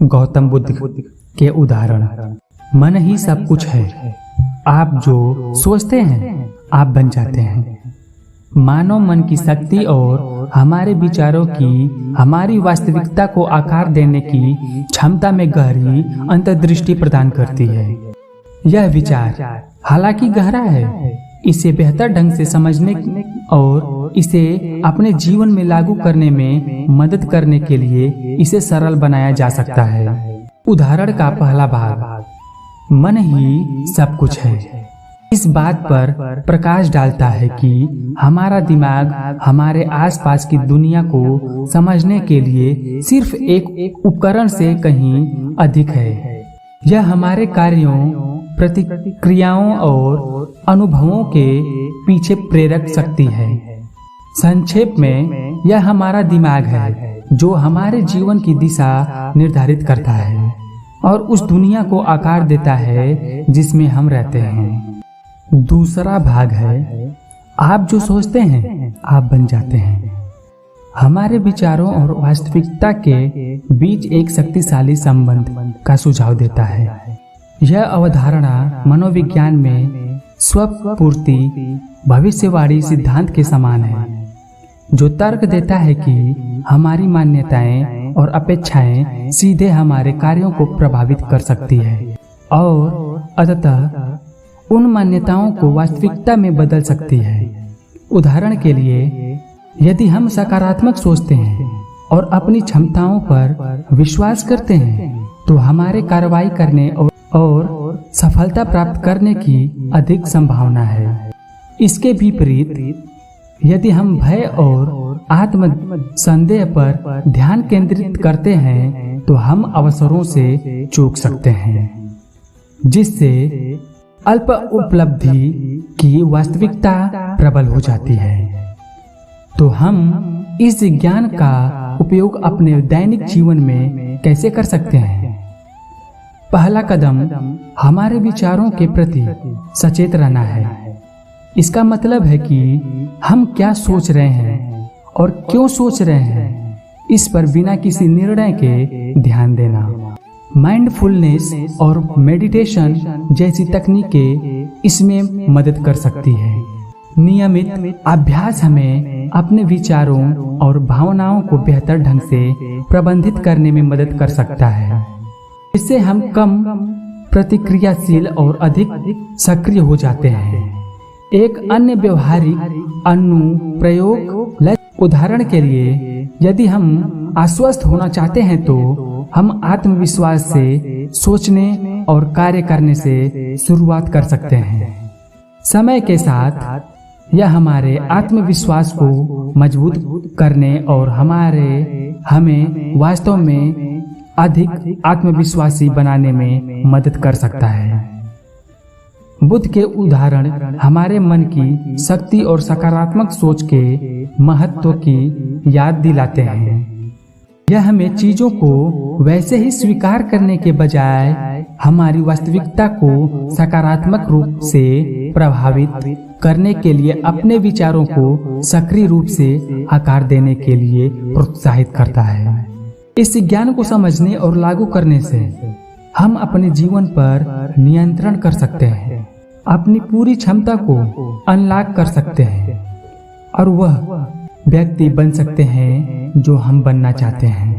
गौतम बुद्ध के उदाहरण। मन ही सब कुछ है। आप जो सोचते हैं आप बन जाते हैं। मानव मन की शक्ति और हमारे विचारों की हमारी वास्तविकता को आकार देने की क्षमता में गहरी अंतर्दृष्टि प्रदान करती है। यह विचार हालांकि गहरा है, इसे बेहतर ढंग से समझने और इसे अपने जीवन में लागू करने में मदद करने के लिए इसे सरल बनाया जा सकता है। उदाहरण का पहला भाग, मन ही सब कुछ है, इस बात पर प्रकाश डालता है कि हमारा दिमाग हमारे आसपास की दुनिया को समझने के लिए सिर्फ एक उपकरण से कहीं अधिक है। यह हमारे कार्यों, प्रतिक्रियाओं और अनुभवों के पीछे प्रेरक शक्ति है। संक्षेप में, यह हमारा दिमाग है जो हमारे जीवन की दिशा निर्धारित करता है और उस दुनिया को आकार देता है जिसमें हम रहते हैं। दूसरा भाग है, आप जो सोचते हैं आप बन जाते हैं। हमारे विचारों और वास्तविकता के बीच एक शक्तिशाली संबंध का सुझाव देता है। यह अवधारणा मनोविज्ञान में स्वपूर्ति भविष्यवाणी सिद्धांत के समान है, जो तर्क देता है कि हमारी मान्यताएं और अपेक्षाएं सीधे हमारे कार्यों को प्रभावित कर सकती है और अंततः उन मान्यताओं को वास्तविकता में बदल सकती है। उदाहरण के लिए, यदि हम सकारात्मक सोचते हैं और अपनी क्षमताओं पर विश्वास करते हैं तो हमारे कार्रवाई करने और सफलता प्राप्त करने की अधिक संभावना है। इसके विपरीत, यदि हम भय और आत्म संदेह पर ध्यान केंद्रित करते हैं तो हम अवसरों से चूक सकते हैं, जिससे अल्प उपलब्धि की वास्तविकता प्रबल हो जाती है। तो हम इस ज्ञान का उपयोग अपने दैनिक जीवन में कैसे कर सकते हैं? पहला कदम हमारे विचारों के प्रति सचेत रहना है। इसका मतलब है कि हम क्या सोच रहे हैं और क्यों सोच रहे हैं, इस पर बिना किसी निर्णय के ध्यान देना। माइंडफुलनेस और मेडिटेशन जैसी तकनीकें इसमें मदद कर सकती है। नियमित अभ्यास हमें अपने विचारों और भावनाओं को बेहतर ढंग से प्रबंधित करने में मदद कर सकता है। इससे हम कम प्रतिक्रियाशील और अधिक सक्रिय हो जाते हैं। एक अन्य व्यवहारिक अनुप्रयोग, उदाहरण के लिए, यदि हम आश्वस्त होना चाहते हैं तो हम आत्मविश्वास से सोचने और कार्य करने से शुरुआत कर सकते हैं। समय के साथ यह हमारे आत्मविश्वास को मजबूत करने और हमें वास्तव में अधिक आत्मविश्वासी बनाने में मदद कर सकता है। बुद्ध के उदाहरण हमारे मन की शक्ति और सकारात्मक सोच के महत्व की याद दिलाते हैं। यह हमें चीजों को वैसे ही स्वीकार करने के बजाय हमारी वास्तविकता को सकारात्मक रूप से प्रभावित करने के लिए अपने विचारों को सक्रिय रूप से आकार देने के लिए प्रोत्साहित करता है। इस ज्ञान को समझने और लागू करने से हम अपने जीवन पर नियंत्रण कर सकते हैं, अपनी पूरी क्षमता को अनलॉक कर सकते हैं और वह व्यक्ति बन सकते हैं जो हम बनना चाहते हैं।